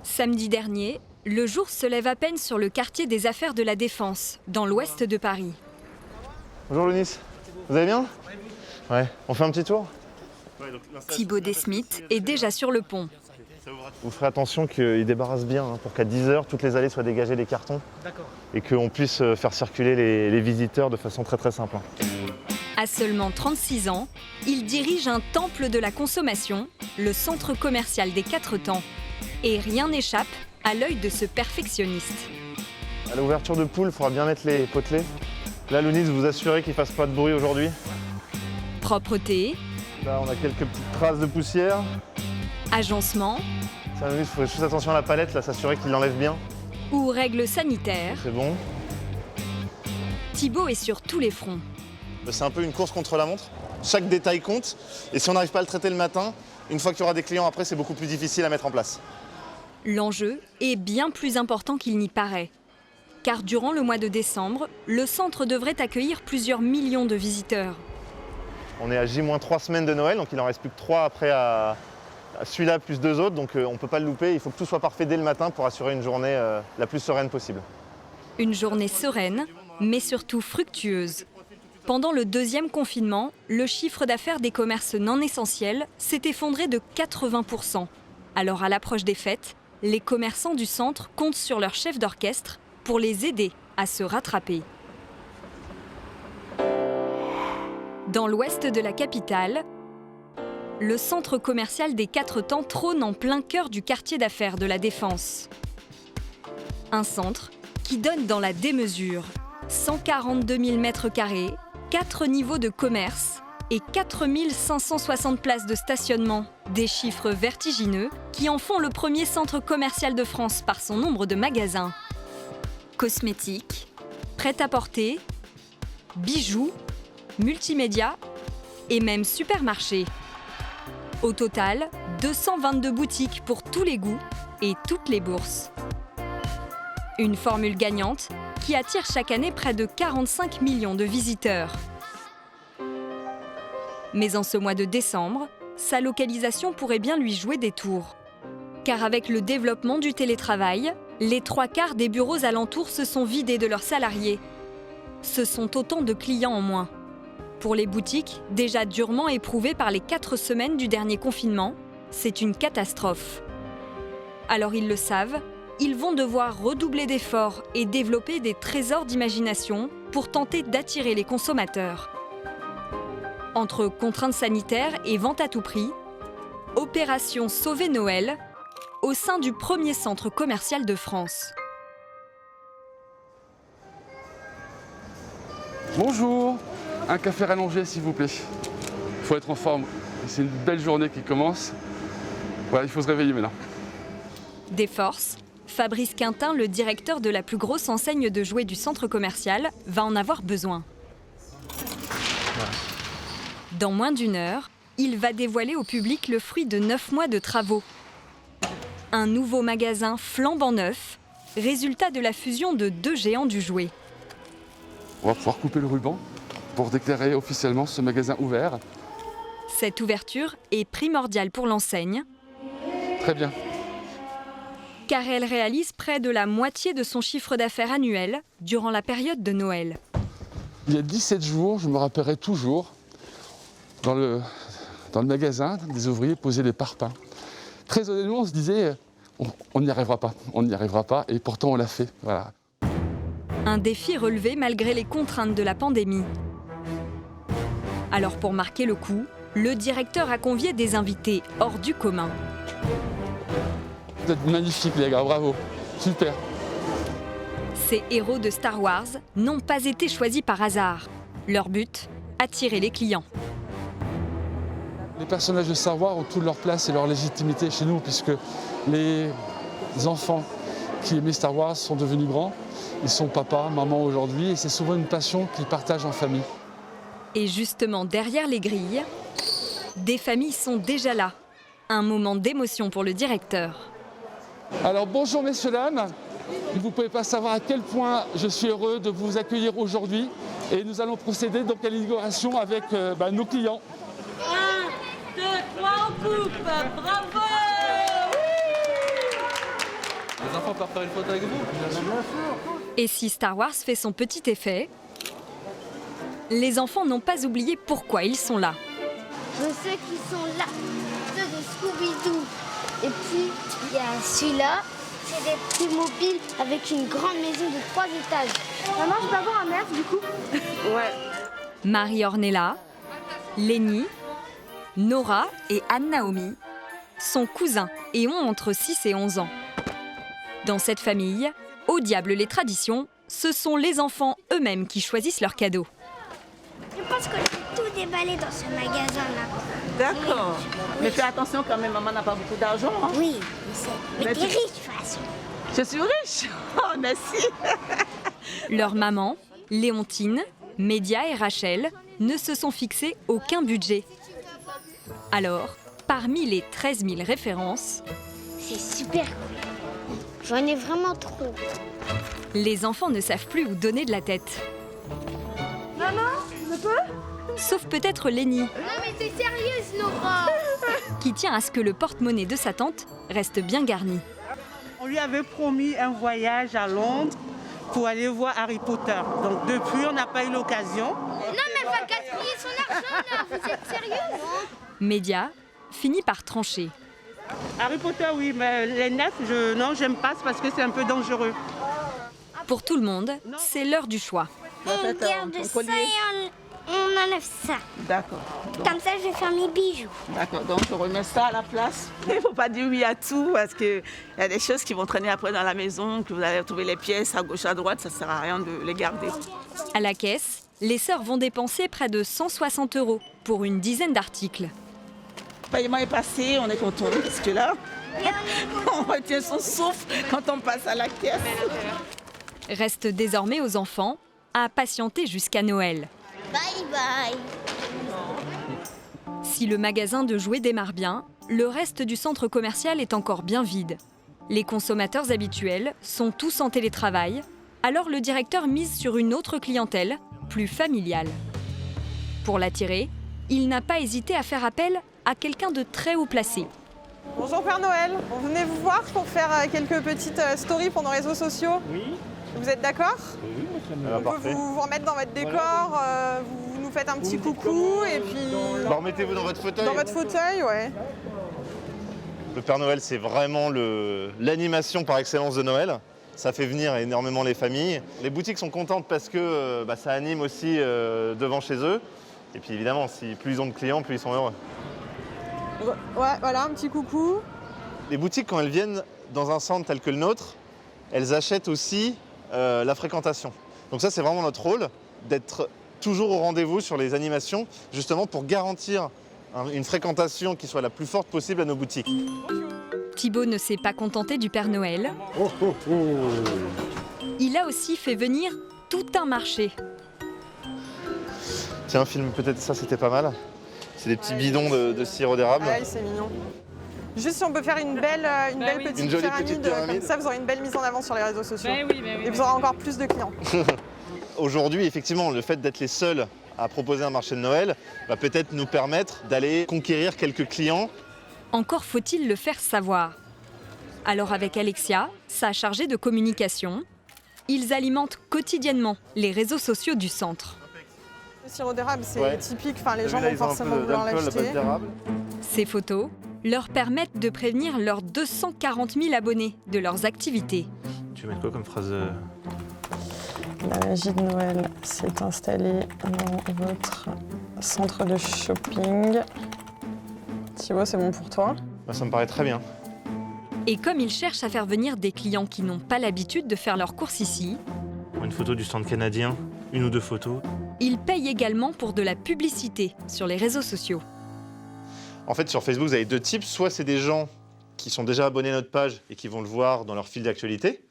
Samedi dernier, le jour se lève à peine sur le quartier des Affaires de la Défense, dans l'ouest de Paris. Bonjour Lounis, vous allez bien? Ouais, on fait un petit tour? Thibaut Desmith est déjà sur le pont. Vous ferez attention qu'il débarrasse bien, pour qu'à 10 h, toutes les allées soient dégagées des cartons. D'accord. Et qu'on puisse faire circuler les visiteurs de façon très simple. À seulement 36 ans, il dirige un temple de la consommation, le centre commercial des 4 temps. Et rien n'échappe à l'œil de ce perfectionniste. À l'ouverture de poule, il faudra bien mettre les potelets. Là, Lounis, vous assurez qu'il ne fasse pas de bruit aujourd'hui. Propreté. Là, on a quelques petites traces de poussière. Agencement. Ça, Lounis, il faut juste attention à la palette, là, s'assurer qu'il l'enlève bien. Ou règles sanitaires. C'est bon. Thibaut est sur tous les fronts. C'est un peu une course contre la montre. Chaque détail compte. Et si on n'arrive pas à le traiter le matin, une fois qu'il y aura des clients après, c'est beaucoup plus difficile à mettre en place. L'enjeu est bien plus important qu'il n'y paraît. Car durant le mois de décembre, le centre devrait accueillir plusieurs millions de visiteurs. On est à J-3 semaines de Noël, donc il en reste plus que 3 après à celui-là plus 2 autres, donc on ne peut pas le louper. Il faut que tout soit parfait dès le matin pour assurer une journée la plus sereine possible. Une journée sereine, mais surtout fructueuse. Pendant le deuxième confinement, le chiffre d'affaires des commerces non essentiels s'est effondré de 80%. Alors à l'approche des fêtes, les commerçants du centre comptent sur leur chef d'orchestre pour les aider à se rattraper. Dans l'ouest de la capitale, le centre commercial des 4 temps trône en plein cœur du quartier d'affaires de la Défense. Un centre qui donne dans la démesure. 142 000 m², 4 niveaux de commerce et 4 560 places de stationnement. Des chiffres vertigineux qui en font le premier centre commercial de France par son nombre de magasins. Cosmétiques, prêt-à-porter, bijoux, multimédia et même supermarché. Au total, 222 boutiques pour tous les goûts et toutes les bourses. Une formule gagnante qui attire chaque année près de 45 millions de visiteurs. Mais en ce mois de décembre, sa localisation pourrait bien lui jouer des tours. Car avec le développement du télétravail, les 3/4 des bureaux alentours se sont vidés de leurs salariés. Ce sont autant de clients en moins. Pour les boutiques, déjà durement éprouvées par les 4 semaines du dernier confinement, c'est une catastrophe. Alors ils le savent, ils vont devoir redoubler d'efforts et développer des trésors d'imagination pour tenter d'attirer les consommateurs. Entre contraintes sanitaires et vente à tout prix, opération Sauver Noël au sein du premier centre commercial de France. Bonjour, un café rallongé s'il vous plaît. Il faut être en forme, c'est une belle journée qui commence. Voilà, il faut se réveiller maintenant. Des forces, Fabrice Quintin, le directeur de la plus grosse enseigne de jouets du centre commercial, va en avoir besoin. Dans moins d'1 heure, il va dévoiler au public le fruit de 9 mois de travaux. Un nouveau magasin flambant neuf, résultat de la fusion de 2 géants du jouet. On va pouvoir couper le ruban pour déclarer officiellement ce magasin ouvert. Cette ouverture est primordiale pour l'enseigne. Très bien. Car elle réalise près de la moitié de son chiffre d'affaires annuel durant la période de Noël. Il y a 17 jours, je me rappellerai toujours, dans le magasin, des ouvriers posaient des parpaings. Très honnêtement, on se disait, on n'y arrivera pas, et pourtant on l'a fait. Voilà. Un défi relevé malgré les contraintes de la pandémie. Alors pour marquer le coup, le directeur a convié des invités hors du commun. Vous êtes magnifiques les gars, bravo, super. Ces héros de Star Wars n'ont pas été choisis par hasard. Leur but, attirer les clients. Les personnages de Star Wars ont toute leur place et leur légitimité chez nous, puisque les enfants qui aimaient Star Wars sont devenus grands. Ils sont papa, maman aujourd'hui, et c'est souvent une passion qu'ils partagent en famille. Et justement, derrière les grilles, des familles sont déjà là. Un moment d'émotion pour le directeur. Alors bonjour messieurs, dames. Vous ne pouvez pas savoir à quel point je suis heureux de vous accueillir aujourd'hui. Et nous allons procéder donc à l'inauguration avec nos clients. 1, 2, 3, on coupe. Bravo! On peut faire une photo avec vous. Et si Star Wars fait son petit effet, les enfants n'ont pas oublié pourquoi ils sont là. Ceux qui sont là, ceux de Scooby-Doo. Et puis, il y a celui-là, c'est des petits mobiles avec une grande maison de 3 étages. Maman, je peux avoir un nerf du coup? Ouais. Marie-Ornella, Lénie, Nora et Anne-Naomi sont cousins et ont entre 6 et 11 ans. Dans cette famille, au diable les traditions, ce sont les enfants eux-mêmes qui choisissent leurs cadeaux. Je pense que je vais tout déballer dans ce magasin-là. D'accord. Mais fais attention quand même, maman n'a pas beaucoup d'argent. Hein. Oui, je sais. Mais t'es riche de toute façon. Je suis riche. Oh, merci. Leurs mamans, Léontine, Média et Rachel, ne se sont fixés aucun budget. Alors, parmi les 13 000 références, C'est super cool. J'en ai vraiment trop. les enfants ne savent plus où donner de la tête. Maman, je peux? Sauf peut-être Lénie, Non mais t'es sérieuse, Nora? qui tient à ce que le porte-monnaie de sa tante reste bien garni. On lui avait promis un voyage à Londres pour aller voir Harry Potter. Donc depuis, on n'a pas eu l'occasion. Non mais elle va gaspiller son argent là, vous êtes sérieuse? Média finit par trancher. Harry Potter, oui, mais les nefs, non, j'aime pas, c'est parce que c'est un peu dangereux. Pour tout le monde, c'est l'heure du choix. On garde ça et on enlève ça. D'accord. Comme ça, je vais faire mes bijoux. D'accord, donc je remets ça à la place. Il ne faut pas dire oui à tout parce qu'il y a des choses qui vont traîner après dans la maison, que vous allez trouver les pièces à gauche, à droite, ça ne sert à rien de les garder. À la caisse, les sœurs vont dépenser près de 160 € pour une dizaine d'articles. Le paiement est passé, on est content parce que là, on retient son souffle quand on passe à la caisse. Reste désormais aux enfants à patienter jusqu'à Noël. Bye bye. Si le magasin de jouets démarre bien, le reste du centre commercial est encore bien vide. Les consommateurs habituels sont tous en télétravail, alors le directeur mise sur une autre clientèle, plus familiale. Pour l'attirer, il n'a pas hésité à faire appel à quelqu'un de très haut placé. Bonjour Père Noël, on venait vous voir pour faire quelques petites stories pour nos réseaux sociaux. Oui. Vous êtes d'accord? Oui, On peut vous remettre dans votre décor, vous nous faites un petit coucou et puis... Remettez-vous dans votre fauteuil. Dans votre fauteuil, ouais. Le Père Noël, c'est vraiment l'animation par excellence de Noël. Ça fait venir énormément les familles. Les boutiques sont contentes parce que ça anime aussi devant chez eux. Et puis évidemment, plus ils ont de clients, plus ils sont heureux. Ouais, voilà, un petit coucou. Les boutiques, quand elles viennent dans un centre tel que le nôtre, elles achètent aussi la fréquentation. Donc ça, c'est vraiment notre rôle, d'être toujours au rendez-vous sur les animations, justement pour garantir une fréquentation qui soit la plus forte possible à nos boutiques. Thibaut ne s'est pas contenté du Père Noël. Il a aussi fait venir tout un marché. Tiens, un film, peut-être ça, c'était pas mal. C'est des petits bidons de sirop d'érable. Ouais, c'est mignon. Juste si on peut faire une belle petite Une jolie pyramide, petite pyramide. comme ça vous aurez une belle mise en avant sur les réseaux sociaux. Oui, Et vous aurez encore plus de clients. Aujourd'hui, effectivement, le fait d'être les seuls à proposer un marché de Noël va peut-être nous permettre d'aller conquérir quelques clients. Encore faut-il le faire savoir. Alors avec Alexia, sa chargée de communication, ils alimentent quotidiennement les réseaux sociaux du centre. Le sirop d'érable, c'est Ouais. typique, enfin, les Là, gens ils vont ont un forcément peu vouloir d'alcool, la l'acheter. pâte d'érable. Ces photos leur permettent de prévenir leurs 240 000 abonnés de leurs activités. Tu veux mettre quoi comme phrase La magie de Noël s'est installée dans votre centre de shopping. Thibaut, c'est bon pour toi? Ça me paraît très bien. Et comme ils cherchent à faire venir des clients qui n'ont pas l'habitude de faire leurs courses ici, Une photo du stand canadien, une ou deux photos. ils payent également pour de la publicité sur les réseaux sociaux. En fait, sur Facebook, vous avez deux types. Soit c'est des gens qui sont déjà abonnés à notre page et qui vont le voir dans leur fil d'actualité.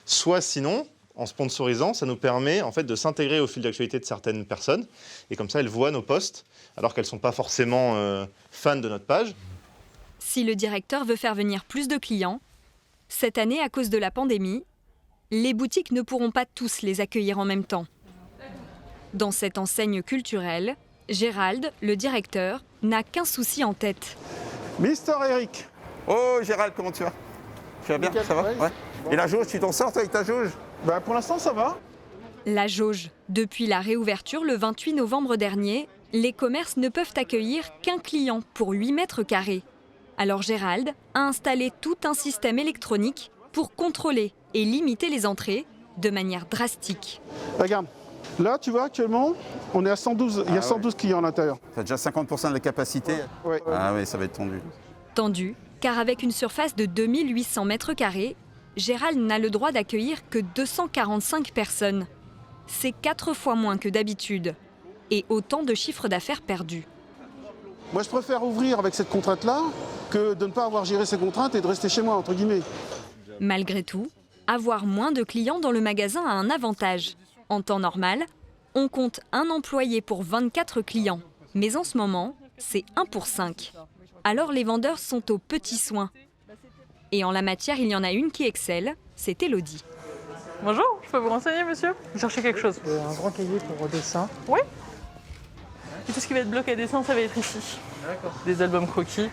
Soit sinon, en sponsorisant, ça nous permet en fait de s'intégrer au fil d'actualité de certaines personnes. Et comme ça, elles voient nos posts, alors qu'elles ne sont pas forcément fans de notre page. Si le directeur veut faire venir plus de clients, cette année, à cause de la pandémie, les boutiques ne pourront pas tous les accueillir en même temps. Dans cette enseigne culturelle, Gérald, le directeur, n'a qu'un souci en tête. Mister Eric. Oh Gérald, comment tu vas? Tu vas bien, Nickel, ça va ouais. Ouais. Et la jauge, tu t'en sors toi, avec ta jauge? Bah, pour l'instant, ça va. La jauge. Depuis la réouverture le 28 novembre dernier, les commerces ne peuvent accueillir qu'un client pour 8 mètres carrés. Alors Gérald a installé tout un système électronique pour contrôler et limiter les entrées de manière drastique. Regarde, là, tu vois, actuellement, on est à 112, il y a 112 clients à l'intérieur. T'as déjà 50% de la capacité? Ouais. Ah oui, ça va être tendu. Tendu, car avec une surface de 2800 mètres carrés, Gérald n'a le droit d'accueillir que 245 personnes. C'est 4 fois moins que d'habitude et autant de chiffre d'affaires perdus. Moi, je préfère ouvrir avec cette contrainte-là que de ne pas avoir géré ces contraintes et de rester chez moi, entre guillemets. Malgré tout, avoir moins de clients dans le magasin a un avantage. En temps normal, on compte un employé pour 24 clients. Mais en ce moment, c'est 1 pour 5. Alors les vendeurs sont aux petits soins. Et en la matière, il y en a une qui excelle, c'est Élodie. Bonjour, je peux vous renseigner, monsieur? Vous cherchez quelque chose? Un grand cahier pour dessin. Oui. Et tout ce qui va être bloc à dessin, ça va être ici. D'accord. Des albums croquis.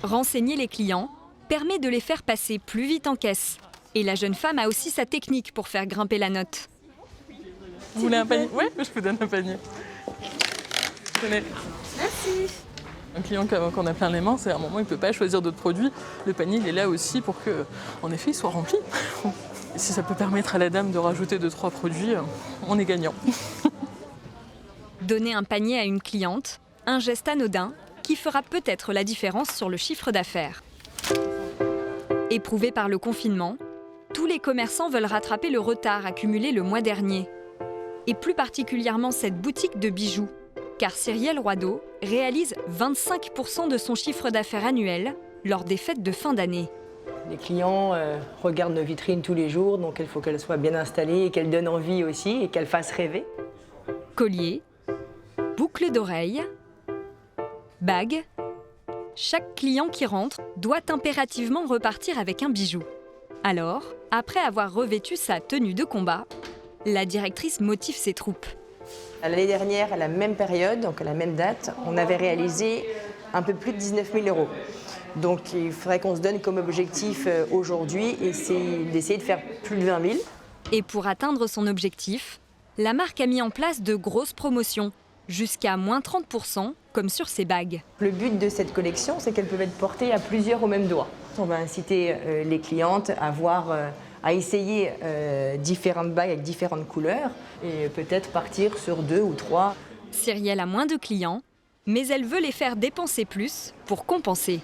Renseigner les clients permet de les faire passer plus vite en caisse. Et la jeune femme a aussi sa technique pour faire grimper la note. Vous voulez un panier? Oui, je vous donne un panier. Tenez. Merci. Un client qu'on a plein les mains, c'est à un moment, il ne peut pas choisir d'autres produits. Le panier, il est là aussi pour que, en effet, il soit rempli. Et si ça peut permettre à la dame de rajouter 2-3 produits, on est gagnant. Donner un panier à une cliente, un geste anodin qui fera peut-être la différence sur le chiffre d'affaires. Éprouvés par le confinement, tous les commerçants veulent rattraper le retard accumulé le mois dernier. Et plus particulièrement cette boutique de bijoux, car Cyrielle Roideau réalise 25% de son chiffre d'affaires annuel lors des fêtes de fin d'année. Les clients regardent nos vitrines tous les jours, donc il faut qu'elles soient bien installées et qu'elles donnent envie aussi et qu'elles fassent rêver. Collier, boucles d'oreilles, bagues. Chaque client qui rentre doit impérativement repartir avec un bijou. Alors, après avoir revêtu sa tenue de combat, la directrice motive ses troupes. L'année dernière, à la même période, donc à la même date, on avait réalisé un peu plus de 19 000 €. Donc il faudrait qu'on se donne comme objectif aujourd'hui d'essayer de faire plus de 20 000. Et pour atteindre son objectif, la marque a mis en place de grosses promotions, jusqu'à moins 30%, comme sur ses bagues. Le but de cette collection, c'est qu'elles peuvent être portées à plusieurs au même doigt. On va inciter les clientes à essayer différentes bagues avec différentes couleurs et peut-être partir sur 2 ou 3. Cyrielle a moins de clients, mais elle veut les faire dépenser plus pour compenser.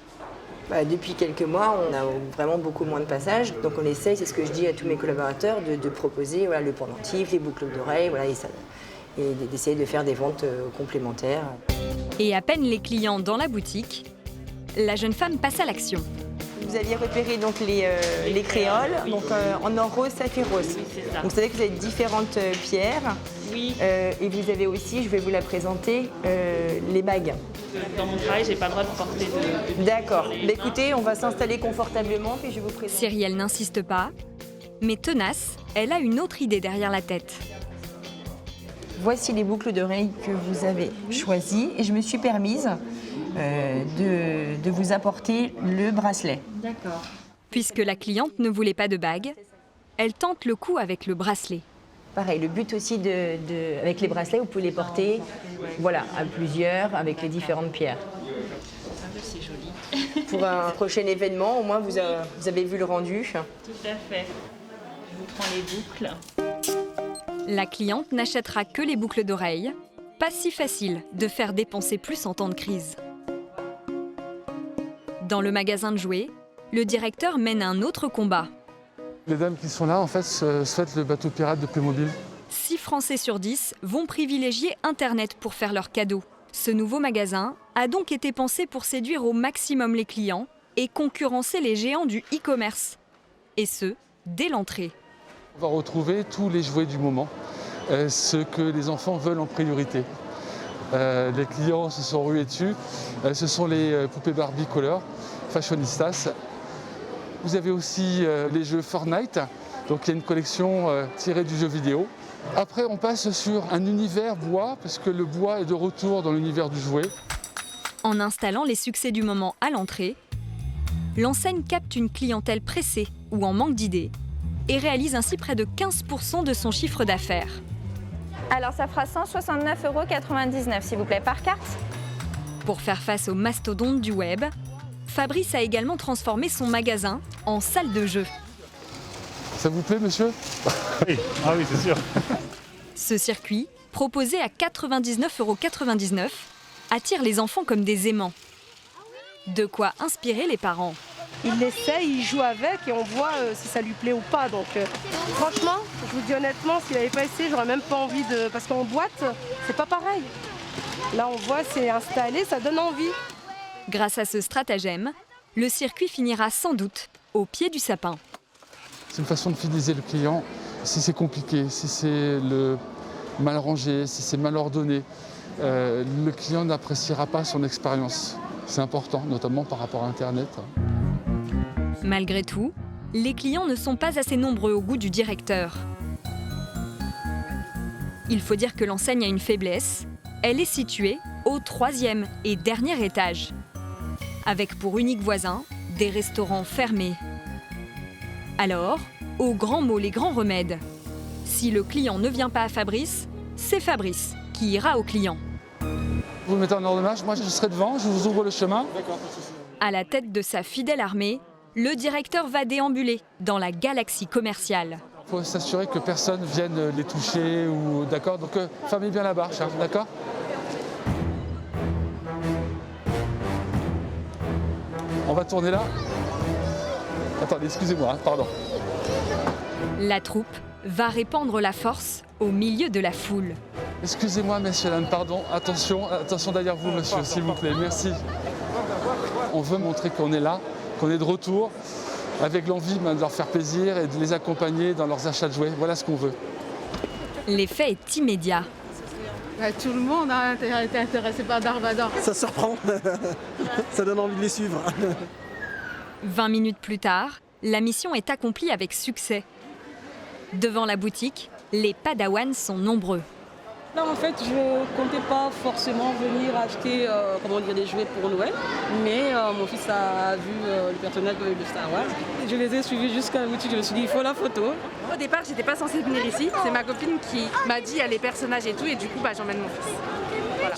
Depuis quelques mois, on a vraiment beaucoup moins de passages. Donc on essaye, c'est ce que je dis à tous mes collaborateurs, de proposer le pendentif, les boucles d'oreilles, et d'essayer de faire des ventes complémentaires. Et à peine les clients dans la boutique, la jeune femme passe à l'action. Vous aviez repéré donc les créoles, donc en or rose, saphir rose. Donc vous savez que vous avez différentes pierres. Oui. Et vous avez aussi, je vais vous la présenter, les bagues. Dans mon travail, j'ai pas le droit de porter de... D'accord. Écoutez, on va s'installer confortablement, puis je vous présente. Cyrielle n'insiste pas, mais tenace, elle a une autre idée derrière la tête. Voici les boucles d'oreilles que vous avez choisies et je me suis permise de vous apporter le bracelet. D'accord. Puisque la cliente ne voulait pas de bague, elle tente le coup avec le bracelet. Pareil, le but aussi avec les bracelets, vous pouvez les porter à plusieurs avec les différentes pierres. C'est joli. Pour un prochain événement, au moins vous avez vu le rendu. Tout à fait. Je vous prends les boucles. La cliente n'achètera que les boucles d'oreilles. Pas si facile de faire dépenser plus en temps de crise. Dans le magasin de jouets, le directeur mène un autre combat. Les dames qui sont là, en fait, souhaitent le bateau pirate de Playmobil. 6 Français sur 10 vont privilégier Internet pour faire leurs cadeaux. Ce nouveau magasin a donc été pensé pour séduire au maximum les clients et concurrencer les géants du e-commerce. Et ce, dès l'entrée. On va retrouver tous les jouets du moment, ce que les enfants veulent en priorité. Les clients se sont rués dessus. Ce sont les poupées Barbie Color, Fashionistas. Vous avez aussi les jeux Fortnite, donc il y a une collection tirée du jeu vidéo. Après, on passe sur un univers bois, parce que le bois est de retour dans l'univers du jouet. En installant les succès du moment à l'entrée, l'enseigne capte une clientèle pressée ou en manque d'idées et réalise ainsi près de 15% de son chiffre d'affaires. Alors ça fera 169,99 € s'il vous plaît, par carte. Pour faire face aux mastodontes du web, Fabrice a également transformé son magasin en salle de jeu. Ça vous plaît, monsieur? Oui, ah oui, c'est sûr. Ce circuit, proposé à 99,99 €, attire les enfants comme des aimants. De quoi inspirer les parents. Il l'essaye, il joue avec et on voit si ça lui plaît ou pas. Donc franchement, je vous dis honnêtement, s'il n'avait pas essayé, j'aurais même pas envie de... Parce qu'en boîte, c'est pas pareil. Là, on voit, c'est installé, ça donne envie. Grâce à ce stratagème, le circuit finira sans doute au pied du sapin. C'est une façon de fidéliser le client. Si c'est compliqué, si c'est mal rangé, si c'est mal ordonné, le client n'appréciera pas son expérience. C'est important, notamment par rapport à Internet. Malgré tout, les clients ne sont pas assez nombreux au goût du directeur. Il faut dire que l'enseigne a une faiblesse. Elle est située au 3e et dernier étage, avec pour unique voisin des restaurants fermés. Alors, aux grands mots les grands remèdes. Si le client ne vient pas à Fabrice, c'est Fabrice qui ira au client. Vous mettez en ordre de marche, moi je serai devant, je vous ouvre le chemin. À la tête de sa fidèle armée, le directeur va déambuler dans la galaxie commerciale. Il faut s'assurer que personne vienne les toucher, ou d'accord. Donc fermez bien la barre, hein, d'accord. On va tourner là. Attendez, excusez-moi, hein, pardon. La troupe va répandre la force au milieu de la foule. Excusez-moi, messieurs, dames, pardon. Attention, attention derrière vous, monsieur, s'il vous plaît. Merci. On veut montrer qu'on est là, qu'on est de retour, avec l'envie de leur faire plaisir et de les accompagner dans leurs achats de jouets. Voilà ce qu'on veut. L'effet est immédiat. Tout le monde a été intéressé par Darvador. Ça surprend. Ça donne envie de les suivre. 20 minutes plus tard, la mission est accomplie avec succès. Devant la boutique, les padawans sont nombreux. Là, en fait, je ne comptais pas forcément venir acheter des jouets pour Noël, mais mon fils a vu le personnage de Star Wars. Je les ai suivis jusqu'à la boutique, je me suis dit, il faut la photo. Au départ, j'étais pas censée venir ici. C'est ma copine qui m'a dit, il y a les personnages et tout, et du coup, j'emmène mon fils. Voilà.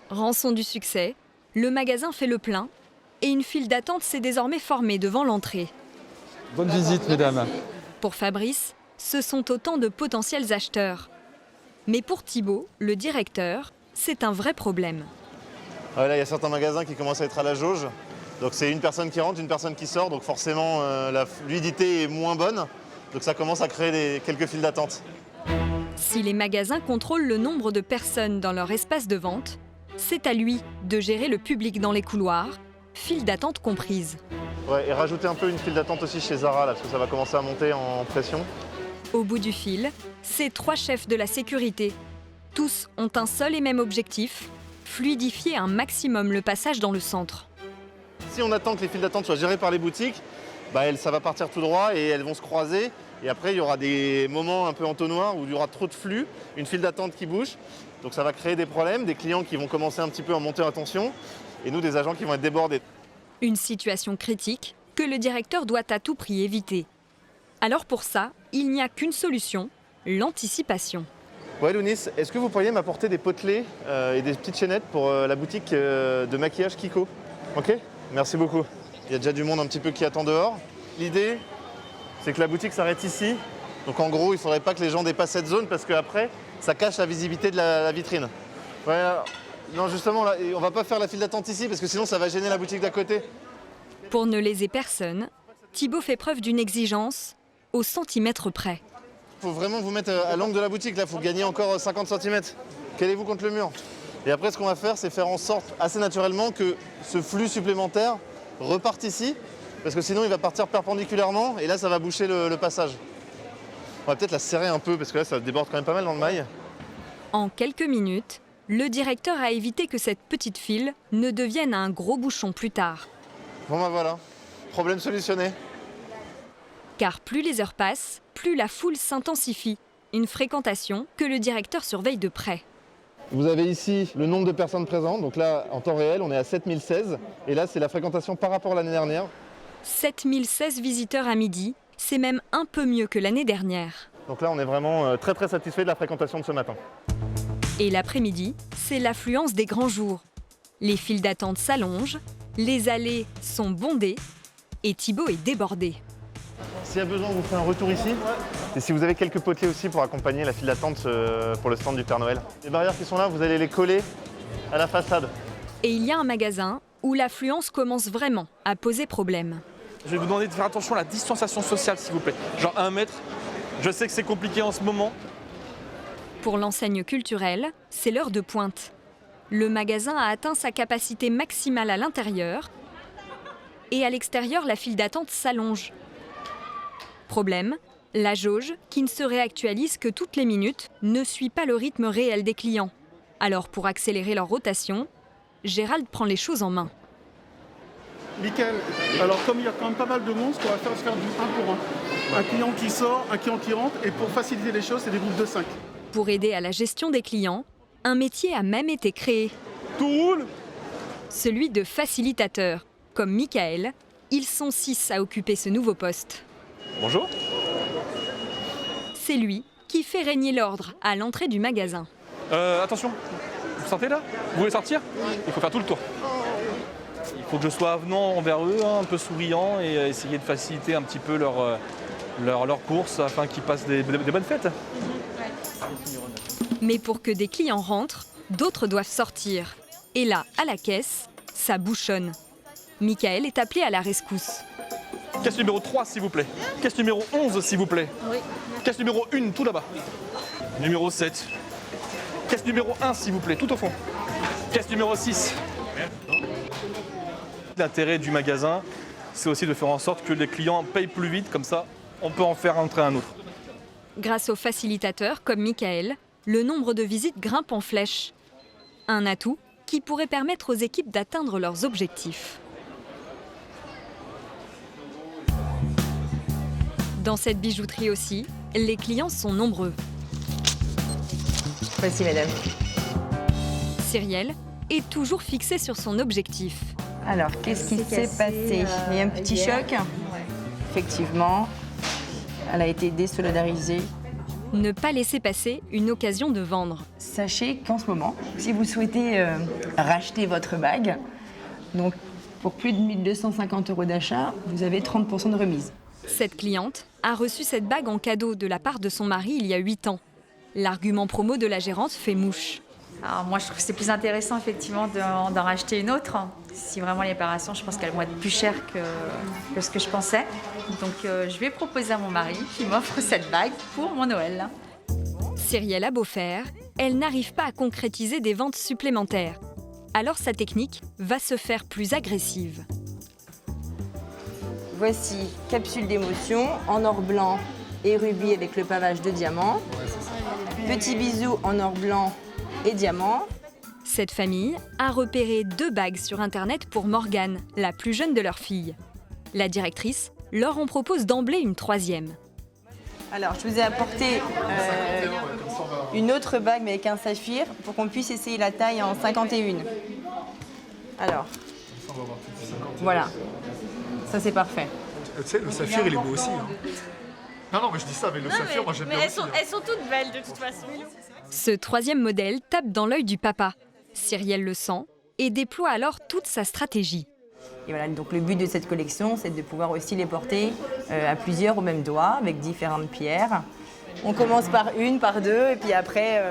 Rançon du succès, le magasin fait le plein et une file d'attente s'est désormais formée devant l'entrée. Bonne visite, mesdames. Pour Fabrice, ce sont autant de potentiels acheteurs. Mais pour Thibaut, le directeur, c'est un vrai problème. Ouais, là, il y a certains magasins qui commencent à être à la jauge. Donc c'est une personne qui rentre, une personne qui sort. Donc forcément, la fluidité est moins bonne. Donc ça commence à créer quelques files d'attente. Si les magasins contrôlent le nombre de personnes dans leur espace de vente, c'est à lui de gérer le public dans les couloirs, files d'attente comprises. Ouais, et rajouter un peu une file d'attente aussi chez Zara, là, parce que ça va commencer à monter en pression. Au bout du fil, c'est 3 chefs de la sécurité. Tous ont un seul et même objectif, fluidifier un maximum le passage dans le centre. Si on attend que les files d'attente soient gérées par les boutiques, ça va partir tout droit et elles vont se croiser. Et après, il y aura des moments un peu entonnoirs où il y aura trop de flux, une file d'attente qui bouge. Donc ça va créer des problèmes, des clients qui vont commencer un petit peu à monter en tension et nous, des agents qui vont être débordés. Une situation critique que le directeur doit à tout prix éviter. Alors pour ça, il n'y a qu'une solution, l'anticipation. Ouais, Lounis, est-ce que vous pourriez m'apporter des potelets et des petites chaînettes pour la boutique de maquillage Kiko? Ok? Merci beaucoup. Il y a déjà du monde un petit peu qui attend dehors. L'idée, c'est que la boutique s'arrête ici. Donc en gros, il ne faudrait pas que les gens dépassent cette zone parce qu'après, ça cache la visibilité de la vitrine. Ouais, alors, non, justement, là, on ne va pas faire la file d'attente ici parce que sinon, ça va gêner la boutique d'à côté. Pour ne léser personne, Thibaut fait preuve d'une exigence au centimètre près. Il faut vraiment vous mettre à l'angle de la boutique, là, il faut gagner encore 50 cm. Calez-vous contre le mur. Et après, ce qu'on va faire, c'est faire en sorte, assez naturellement, que ce flux supplémentaire reparte ici, parce que sinon, il va partir perpendiculairement, et là, ça va boucher le passage. On va peut-être la serrer un peu, parce que là, ça déborde quand même pas mal dans le mail. En quelques minutes, le directeur a évité que cette petite file ne devienne un gros bouchon plus tard. Bon voilà, problème solutionné. Car plus les heures passent, plus la foule s'intensifie. Une fréquentation que le directeur surveille de près. Vous avez ici le nombre de personnes présentes. Donc là, en temps réel, on est à 7016. Et là, c'est la fréquentation par rapport à l'année dernière. 7016 visiteurs à midi, c'est même un peu mieux que l'année dernière. Donc là, on est vraiment très très satisfait de la fréquentation de ce matin. Et l'après-midi, c'est l'affluence des grands jours. Les files d'attente s'allongent, les allées sont bondées et Thibaut est débordé. S'il y a besoin, on vous fait un retour ici. Et si vous avez quelques potelets aussi pour accompagner la file d'attente pour le stand du Père Noël. Les barrières qui sont là, vous allez les coller à la façade. Et il y a un magasin où l'affluence commence vraiment à poser problème. Je vais vous demander de faire attention à la distanciation sociale, s'il vous plaît. Genre 1 mètre. Je sais que c'est compliqué en ce moment. Pour l'enseigne culturelle, c'est l'heure de pointe. Le magasin a atteint sa capacité maximale à l'intérieur et à l'extérieur, la file d'attente s'allonge. Problème, la jauge, qui ne se réactualise que toutes les minutes, ne suit pas le rythme réel des clients. Alors pour accélérer leur rotation, Gérald prend les choses en main. Mickaël, alors comme il y a quand même pas mal de monde, ce qu'on va faire, c'est faire du 1 pour 1. Un client qui sort, un client qui rentre, et pour faciliter les choses, c'est des groupes de 5. Pour aider à la gestion des clients, un métier a même été créé. Tout roule. Celui de facilitateur. Comme Mickaël, ils sont 6 à occuper ce nouveau poste. Bonjour. C'est lui qui fait régner l'ordre à l'entrée du magasin. Attention, vous sortez là? Vous voulez sortir? Il faut faire tout le tour. Il faut que je sois avenant envers eux, un peu souriant et essayer de faciliter un petit peu leur course afin qu'ils passent des bonnes fêtes. Mais pour que des clients rentrent, d'autres doivent sortir. Et là, à la caisse, ça bouchonne. Mickaël est appelé à la rescousse. Caisse numéro 3, s'il vous plaît. Caisse numéro 11, s'il vous plaît. Oui. Caisse numéro 1, tout là-bas. Numéro 7. Caisse numéro 1, s'il vous plaît, tout au fond. Caisse numéro 6. L'intérêt du magasin, c'est aussi de faire en sorte que les clients payent plus vite, comme ça, on peut en faire entrer un autre. Grâce aux facilitateurs comme Mickaël, le nombre de visites grimpe en flèche. Un atout qui pourrait permettre aux équipes d'atteindre leurs objectifs. Dans cette bijouterie aussi, les clients sont nombreux. Voici, madame. Cyrielle est toujours fixée sur son objectif. Alors, qu'est-ce qui s'est passé? Il y a un petit choc. Effectivement, elle a été désolidarisée. Ne pas laisser passer une occasion de vendre. Sachez qu'en ce moment, si vous souhaitez racheter votre bague, donc pour plus de 1 250 € d'achat, vous avez 30% de remise. Cette cliente a reçu cette bague en cadeau de la part de son mari il y a 8 ans. L'argument promo de la gérante fait mouche. Alors moi, je trouve que c'est plus intéressant effectivement d'en racheter une autre. Si vraiment les réparations, je pense qu'elles vont être plus chères que ce que je pensais. Donc je vais proposer à mon mari qui m'offre cette bague pour mon Noël. Cyrielle a beau faire, elle n'arrive pas à concrétiser des ventes supplémentaires. Alors sa technique va se faire plus agressive. Voici capsule d'émotion en or blanc et rubis avec le pavage de diamant. Petit bisou en or blanc et diamant. Cette famille a repéré 2 bagues sur Internet pour Morgane, la plus jeune de leurs filles. La directrice leur en propose d'emblée une 3e. Alors, je vous ai apporté une autre bague mais avec un saphir pour qu'on puisse essayer la taille en 51. Alors, voilà. Ça, c'est parfait. Tu sais, le saphir, il est beau aussi. Hein. Non, mais je dis ça, mais le saphir, moi, j'aime bien aussi. Elles sont toutes belles, de toute façon. Ce 3e modèle tape dans l'œil du papa. Cyrielle le sent et déploie alors toute sa stratégie. Et voilà, donc le but de cette collection, c'est de pouvoir aussi les porter à plusieurs au même doigt, avec différentes pierres. On commence par 1, par 2, et puis après,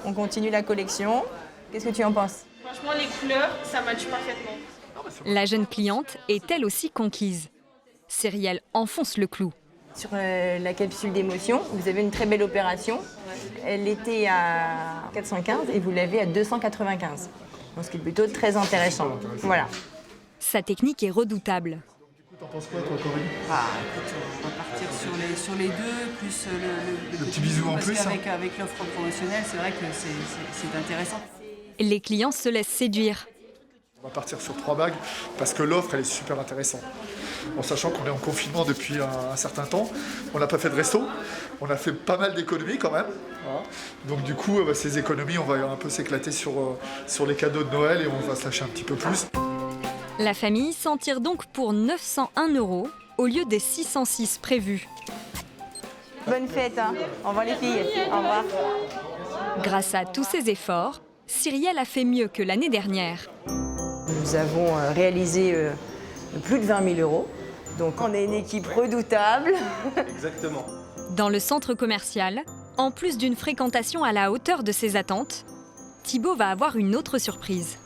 on continue la collection. Qu'est-ce que tu en penses? Franchement, les couleurs, ça matche parfaitement. La jeune cliente est elle aussi conquise. Cyrielle enfonce le clou. Sur la capsule d'émotion, vous avez une très belle opération. Elle était à 415 et vous l'avez à 295. Donc, ce qui est plutôt très intéressant. Voilà. Sa technique est redoutable. T'en penses quoi, toi, Corinne? Écoute, on va partir sur les deux, plus le petit bisou en plus. Parce qu'avec l'offre promotionnelle, c'est vrai que c'est intéressant. Les clients se laissent séduire. On va partir sur 3 bagues parce que l'offre, elle est super intéressante. En sachant qu'on est en confinement depuis un certain temps, on n'a pas fait de resto, on a fait pas mal d'économies quand même. Voilà. Donc du coup, ces économies, on va un peu s'éclater sur les cadeaux de Noël et on va se lâcher un petit peu plus. La famille s'en tire donc pour 901 € au lieu des 606 prévus. Bonne fête, hein. Au revoir les filles. Au revoir. Grâce à tous ces efforts, Cyrielle a fait mieux que l'année dernière. Nous avons réalisé plus de 20 000 €. Donc on est une équipe redoutable. Exactement. Dans le centre commercial, en plus d'une fréquentation à la hauteur de ses attentes, Thibaut va avoir une autre surprise.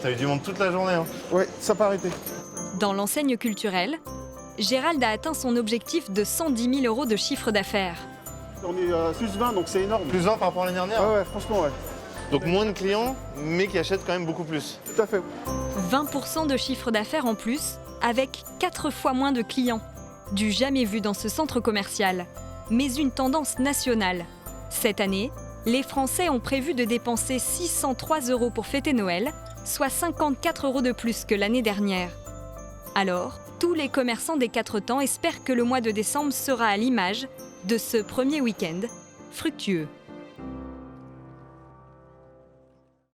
T'as eu du monde toute la journée, hein? Oui, ça n'a pas arrêté. Dans l'enseigne culturelle, Gérald a atteint son objectif de 110 000 € de chiffre d'affaires. On est à plus 20, donc c'est énorme. Plus 20 par rapport à l'année dernière? Ouais, franchement, ouais. Donc moins de clients, mais qui achètent quand même beaucoup plus. Tout à fait. 20% de chiffre d'affaires en plus, avec 4 fois moins de clients. Du jamais vu dans ce centre commercial, mais une tendance nationale. Cette année, les Français ont prévu de dépenser 603 € pour fêter Noël, soit 54 € de plus que l'année dernière. Alors, tous les commerçants des 4 temps espèrent que le mois de décembre sera à l'image de ce premier week-end fructueux.